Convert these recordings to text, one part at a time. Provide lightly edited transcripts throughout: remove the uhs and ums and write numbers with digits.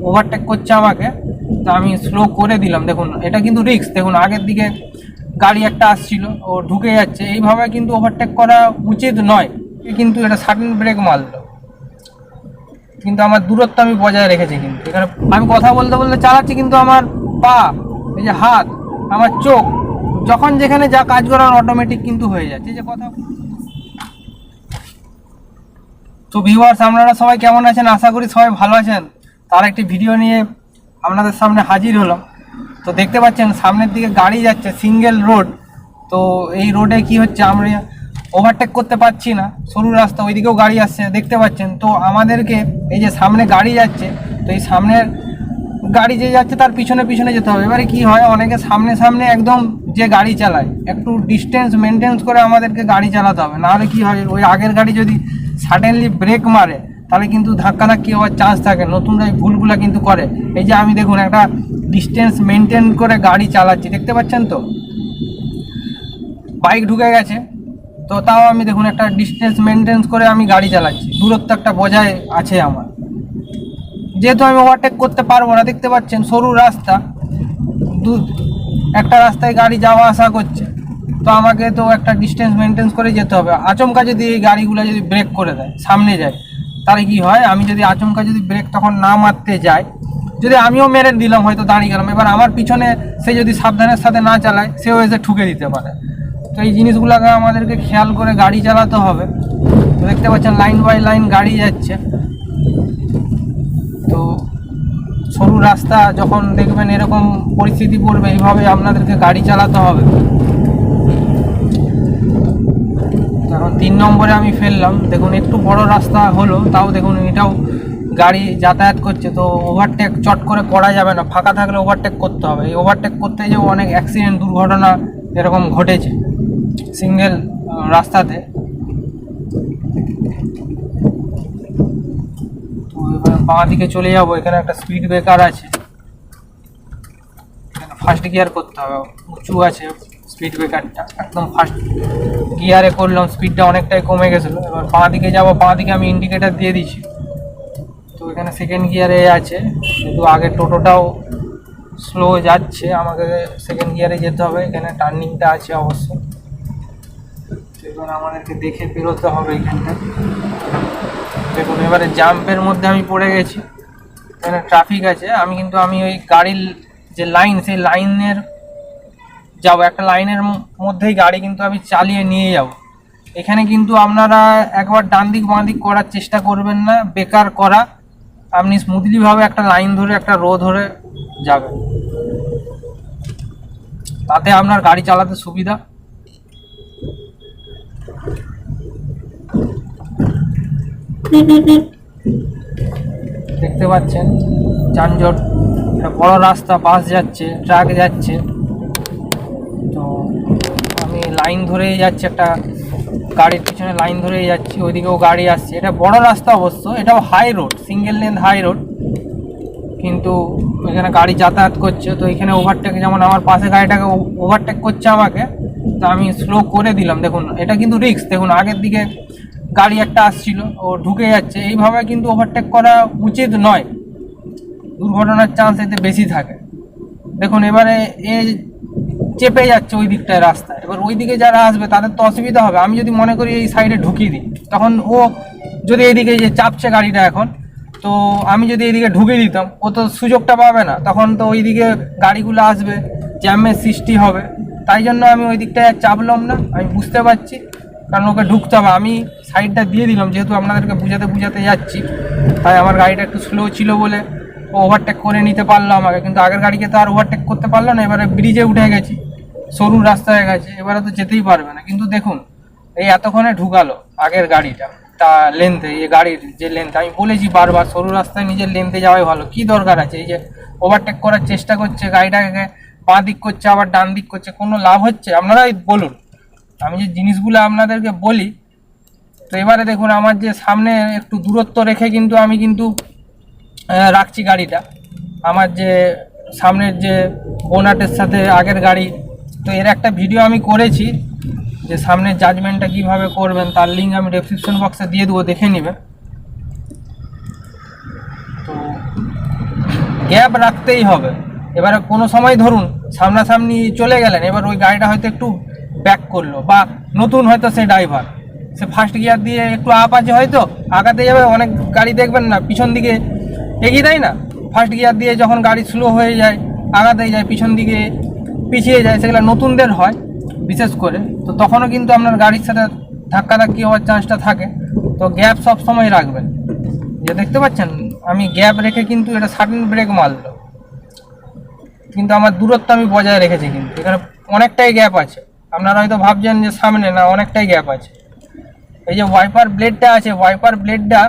Overtake করছে আমাকে, তো আমি স্লো করে দিলাম। দেখুন এটা কিন্তু রিস্ক, দেখুন আগের দিকে গাড়ি একটা আসছিল, ও ঢুকে যাচ্ছে, এইভাবে কিন্তু ওভারটেক করা উচিত নয়। কিন্তু এটা সাডেন ব্রেক মারলো, কিন্তু আমার দূরত্ব আমি বজায় রেখেছি। কিন্তু এখানে আমি কথা বলতে বলতে চালাচ্ছি, কিন্তু আমার পা, এই যে হাত, আমার চোখ, যখন যেখানে যা কাজ করার অটোমেটিক কিন্তু হয়ে যাচ্ছে। যে কথা তো ভিউয়ার্স, আপনারা সবাই কেমন আছেন? আশা করি সবাই ভালো আছেন। তার একটি ভিডিও নিয়ে আপনাদের সামনে হাজির হলাম। তো দেখতে পাচ্ছেন সামনের দিকে গাড়ি যাচ্ছে, সিঙ্গেল রোড। তো এই রোডে কি হচ্ছে, আমরা ওভারটেক করতে পারছি না, সরু রাস্তা, ওইদিকেও গাড়ি আসছে দেখতে পাচ্ছেন। তো আমাদেরকে এই যে সামনে গাড়ি যাচ্ছে, তো এই সামনের গাড়ি যে যাচ্ছে তার পিছনে পিছনে যেতে হবে। এবারে কি হয়, অনেকে সামনে সামনে একদম যে গাড়ি চালায়, একটু ডিস্টেন্স মেনটেন্স করে আমাদেরকে গাড়ি চালাতে হবে, নাহলে কি হয়, ওই আগের গাড়ি যদি সাডেনলি ব্রেক মারে তাহলে কিন্তু ধাক্কাধাক্কি হওয়ার চান্স থাকে। নতুনরা এই ভুলগুলো কিন্তু করে। এই যে আমি দেখুন একটা ডিস্টেন্স মেনটেন করে গাড়ি চালাচ্ছি, দেখতে পাচ্ছেন তো বাইক ঢুকে গেছে, তো তাও আমি দেখুন একটা ডিস্টেন্স মেনটেন করে আমি গাড়ি চালাচ্ছি, দূরত্ব একটা বজায় আছে আমার। যেহেতু আমি ওভারটেক করতে পারবো না, দেখতে পাচ্ছেন সরু রাস্তা, একটা রাস্তায় গাড়ি যাওয়া আসা করছে, তো আমাকে তো একটা ডিস্টেন্স মেনটেন করে যেতে হবে। আচমকা যদি এই গাড়িগুলো যদি ব্রেক করে দেয়, সামনে যায়, তাহলে কি হয়, আমি যদি আচমকা যদি ব্রেক তখন না মারতে যাই, যদি আমিও মেরে দিলাম, হয়তো দাঁড়িয়ে গেলাম, এবার আমার পিছনে সে যদি সাবধানের সাথে না চালায়, সেও এসে ঠুকে দিতে পারে। তো এই জিনিসগুলোকে আমাদেরকে খেয়াল করে গাড়ি চালাতে হবে। তো দেখতে পাচ্ছেন লাইন বাই লাইন গাড়ি যাচ্ছে। তো সরু রাস্তা যখন দেখবেন এরকম পরিস্থিতি পড়বে, এইভাবে আপনাদেরকে গাড়ি চালাতে হবে। এখন 3 নম্বরে আমি ফেললাম, দেখুন একটু বড় রাস্তা হলো, তাও দেখুন এটাও গাড়ি যাতায়াত করছে। তো ওভারটেক চট করে করা যাবে না, ফাঁকা থাকলে ওভারটেক করতে হবে। এই ওভারটেক করতে যেও অনেক অ্যাক্সিডেন্ট, দুর্ঘটনা এরকম ঘটেছে সিঙ্গেল রাস্তাতে। তো এবার বাঁ দিকে চলে যাবো, এখানে একটা স্পিড ব্রেকার আছে, ফার্স্ট গিয়ার করতে হবে, উঁচু আছে স্পিড ব্রেকারটা, একদম ফার্স্ট গিয়ারে করলাম, স্পিডটা অনেকটাই কমে গেছিলো। এবার বাঁ দিকে যাবো, বাঁ দিকে আমি ইন্ডিকেটার দিয়ে দিচ্ছি। তো এখানে সেকেন্ড গিয়ারে আছে, কিন্তু আগের টোটোটাও স্লো যাচ্ছে, আমাকে সেকেন্ড গিয়ারে যেতে হবে। এখানে টার্নিংটা আছে অবশ্য, এবার আমাদেরকে দেখে বেরোতে হবে এইখানটা। দেখুন এবারে জাম্পের মধ্যে আমি পড়ে গেছি, এখানে ট্রাফিক আছে, আমি ওই গাড়ির যে লাইন, সেই লাইনের যাব, একটা লাইনের মধ্যেই গাড়ি কিন্তু আমি চালিয়ে নিয়ে যাব। এখানে কিন্তু আপনারা একবার ডান দিক বাঁ দিক করার চেষ্টা করবেন না, বেকার করা। আপনি স্মুথলিভাবে একটা লাইন ধরে, একটা রো ধরে যাবেন, তাতে আপনার গাড়ি চালাতে সুবিধা। দেখতে পাচ্ছেন যানজট, একটা বড় রাস্তা, বাস যাচ্ছে, ট্রাক যাচ্ছে, তো আমি লাইন ধরেই যাচ্ছি, একটা গাড়ির পিছনে লাইন ধরেই যাচ্ছি, ওইদিকেও গাড়ি আসছে। এটা বড় রাস্তা অবশ্য, এটাও high road, single lane high road, কিন্তু এখানে গাড়ি যাতায়াত করছে। তো এখানে ওভারটেক, যেমন আমার পাশে গাড়িটাকে ওভারটেক করছে আমাকে, তো আমি স্লো করে দিলাম। দেখুন এটা কিন্তু রিস্ক, দেখুন আগের দিকে গাড়ি একটা আসছিল, ও ঢুকে যাচ্ছে, এইভাবে কিন্তু ওভারটেক করা উচিত নয়, দুর্ঘটনার চান্স এতে বেশি থাকে। দেখুন এবারে এ চেপে যাচ্ছে ওই দিকটায় রাস্তায়, এবার ওই দিকে যারা আসবে তাদের তো অসুবিধা হবে। আমি যদি মনে করি এই সাইডে ঢুকিয়ে দিই, তখন ও যদি এইদিকে যে চাপছে গাড়িটা এখন, তো আমি যদি এইদিকে ঢুকিয়ে দিতাম, ও তো সুযোগটা পাবে না, তখন তো ওই দিকে গাড়িগুলো আসবে, জ্যামের সৃষ্টি হবে। তাই জন্য আমি ওই দিকটায় চাপলাম না, আমি বুঝতে পারছি, কারণ ওকে ঢুকতে হবে। আমি সাইডটা দিয়ে দিলাম, যেহেতু আপনাদেরকে বুঝাতে যাচ্ছি, তাই আমার গাড়িটা একটু স্লো ছিল বলে ও ওভারটেক করে নিতে পারলো আমাকে, কিন্তু আগের গাড়িকে তো আর ওভারটেক করতে পারলো না। এবারে ব্রিজে উঠে গেছি, সরু রাস্তা হয়ে গেছে, এবারে তো যেতেই পারবে না। কিন্তু দেখুন এই এতক্ষণে ঢুকালো আগের গাড়িটা, তা লেন্থে, এই গাড়ির যে লেন্থ, আমি বলেছি বারবার সরু রাস্তায় নিজের লেন্থে যাওয়াই ভালো। কি দরকার আছে এই যে ওভারটেক করার চেষ্টা করছে, গাড়িটাকে বাঁ দিক করছে আবার ডান দিক করছে, কোনো লাভ হচ্ছে? আপনারাই বলুন, আমি যে জিনিসগুলো আপনাদেরকে বলি। তো এবারে দেখুন আমার যে সামনে একটু দূরত্ব রেখে কিন্তু আমি রাখছি গাড়িটা, আমার যে সামনের যে বোনাটের সাথে আগের গাড়ি। তো এর একটা ভিডিও আমি করেছি, যে সামনের জাজমেন্টটা কিভাবে করবেন, তার লিঙ্ক আমি ডেসক্রিপশন বক্সে দিয়ে দেবো, দেখে নেবেন। তো গ্যাপ রাখতেই হবে। এবারে কোনো সময় ধরুন সামনাসামনি চলে গেলেন, এবার ওই গাড়িটা হয়তো একটু ব্যাক করলো, বা নতুন হয়তো সে ড্রাইভার, সে ফার্স্ট গিয়ার দিয়ে একটু আপ আছে, হয়তো আগাতে যাবে। অনেক গাড়ি দেখবেন না পিছন দিকে এগিয়ে দেয় না, ফার্স্ট গিয়ার দিয়ে যখন গাড়ি স্লো হয়ে যায় আগাতে যায়, পিছন দিকে পিছিয়ে যায়, সেগুলো নতুনদের হয় বিশেষ করে। তো তখনও কিন্তু আপনার গাড়ির সাথে ধাক্কাধাক্কি হওয়ার চান্সটা থাকে। তো গ্যাপ সব সময় রাখবেন। যে দেখতে পাচ্ছেন আমি গ্যাপ রেখে কিন্তু এটা সাডেন ব্রেক মারলো, কিন্তু আমার দূরত্ব আমি বজায় রেখেছি, কিন্তু এখানে অনেকটাই গ্যাপ আছে। আপনারা হয়তো ভাবছেন যে সামনে না, অনেকটাই গ্যাপ আছে। এই যে ওয়াইপার ব্লেডটা আছে, ওয়াইপার ব্লেডটা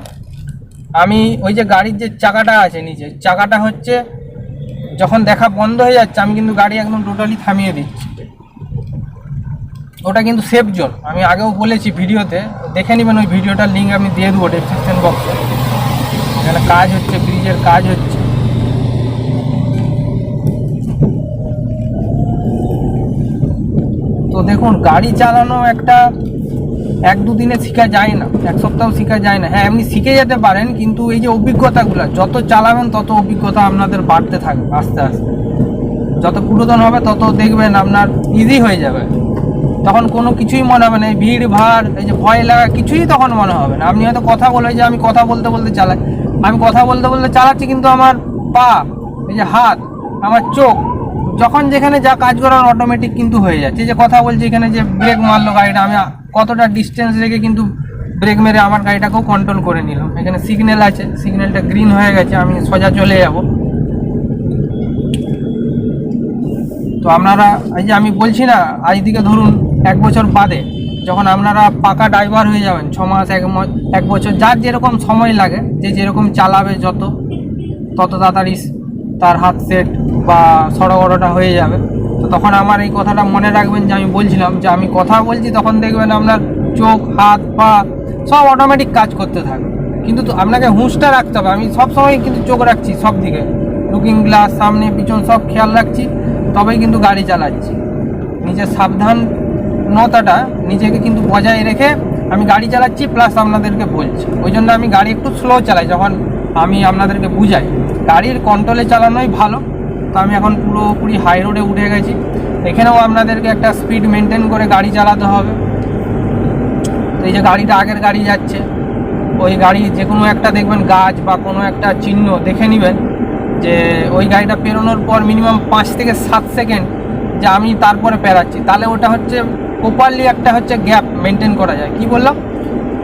আমি ওই যে গাড়ির যে চাকাটা আছে নিচে, চাকাটা হচ্ছে যখন দেখা বন্ধ হয়ে যাচ্ছে আমি কিন্তু গাড়ি একদম টোটালি থামিয়ে দিচ্ছি। ওটা কিন্তু সেফ জোন, আমি আগেও বলেছি ভিডিওতে, দেখে নেবেন ওই ভিডিওটার লিঙ্ক আমি দিয়ে দেবো ডেসক্রিপশন বক্সে। এখানে কাজ হচ্ছে, ব্রিজের কাজ হচ্ছে। তো দেখুন গাড়ি চালানো একটা 1-2 দিনে শেখা যায় না, 1 সপ্তাহ শেখা যায় না। হ্যাঁ এমনি শিখে যেতে পারেন, কিন্তু এই যে অভিজ্ঞতাগুলো যত চালাবেন তত অভিজ্ঞতা আপনাদের বাড়তে থাকবে আস্তে আস্তে। যত পুরাতন হবে তত দেখবেন আপনার ইজি হয়ে যাবে, তখন কোনো কিছুই মনে হবে না। এই ভিড় ভাড়, এই যে ভয় লাগা, কিছুই তখন মনে হবে না। আপনি হয়তো কথা বলে, যে আমি কথা বলতে বলতে চালাই, আমি কথা বলতে বলতে চালাচ্ছি, কিন্তু আমার পা, এই যে হাত, আমার চোখ, যখন যেখানে যা কাজ করার অটোমেটিক কিন্তু হয়ে যাচ্ছে। যে কথা বলছি, এখানে যে ব্রেক মারলো গাড়িটা, আমি কতটা ডিস্টেন্স রেখে কিন্তু ব্রেক মেরে আমার গাড়িটাকেও কন্ট্রোল করে নিলাম। এখানে সিগন্যাল আছে, সিগন্যালটা গ্রিন হয়ে গেছে, আমি সোজা চলে যাব। তো আপনারা এই যে আমি বলছি না, আজ থেকে ধরুন 1 বছর বাদে যখন আপনারা পাকা ড্রাইভার হয়ে যাবেন, 6 মাস 1 বছর, যার যেরকম সময় লাগে, যে যেরকম চালাবে তত তাড়াতাড়ি তার হাত সেট বা সড়গড়টা হয়ে যাবে। তো তখন আমার এই কথাটা মনে রাখবেন, যে আমি বলছিলাম যে আমি কথা বলছি, তখন দেখবেন আপনার চোখ, হাত, পা সব অটোমেটিক কাজ করতে থাকবে। কিন্তু তো আপনাকে হুঁশটা রাখতে হবে। আমি সব সময় কিন্তু চোখ রাখছি সব দিকে, লুকিং গ্লাস, সামনে পিছন সব খেয়াল রাখছি, তবেই কিন্তু গাড়ি চালাচ্ছি। নিজের সাবধানতাটা নিজেকে কিন্তু বজায় রেখে আমি গাড়ি চালাচ্ছি, প্লাস আপনাদেরকে বলছি। ওই জন্য আমি গাড়ি একটু স্লো চালাই, যখন আমি আপনাদেরকে বুঝাই। গাড়ির কন্ট্রোলে চালানোই ভালো। তো আমি এখন পুরোপুরি হাই রোডে উঠে গেছি। এখানেও আপনাদেরকে একটা স্পিড মেনটেন করে গাড়ি চালাতে হবে। তো এই যে গাড়িটা, আগের গাড়ি যাচ্ছে, ওই গাড়ি যে কোনো একটা দেখবেন গাছ বা কোনো একটা চিহ্ন দেখে নেবেন, যে ওই গাড়িটা পেরোনোর পর মিনিমাম 5 থেকে 7 সেকেন্ড যে আমি তারপরে পেরাচ্ছি, তাহলে ওটা হচ্ছে প্রপারলি একটা হচ্ছে গ্যাপ মেনটেন করা যায়। কি বললাম,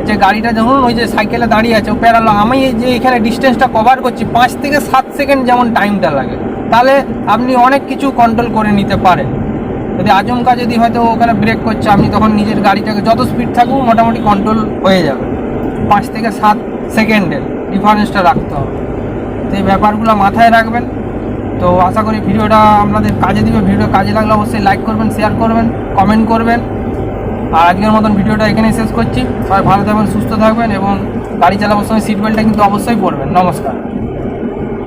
যে গাড়িটা যখন ওই যে সাইকেলে দাঁড়িয়ে আছে, ও পেরালো, আমি এই যে এখানে ডিস্টেন্সটা কভার করছি, 5 থেকে 7 সেকেন্ড যেমন টাইমটা লাগে, তাহলে আপনি অনেক কিছু কন্ট্রোল করে নিতে পারেন। যদি আচমকা যদি হয়তো ওখানে ব্রেক করছে, আপনি তখন নিজের গাড়িটাকে যত স্পিড থাকুক মোটামুটি কন্ট্রোল হয়ে যাবে। 5 থেকে 7 সেকেন্ডের ডিফারেন্সটা রাখতে হবে। তো এই ব্যাপারগুলো মাথায় রাখবেন। তো আশা করি ভিডিওটা আপনাদের কাজে দিবে। ভিডিও কাজে লাগলে অবশ্যই লাইক করবেন, শেয়ার করবেন, কমেন্ট করবেন। আর আজকের মতন ভিডিওটা এখানেই শেষ করছি। সবাই ভালো থাকবেন, সুস্থ থাকবেন, এবং গাড়ি চালাবার সময় সিট বেল্টটা কিন্তু অবশ্যই পরবেন। নমস্কার।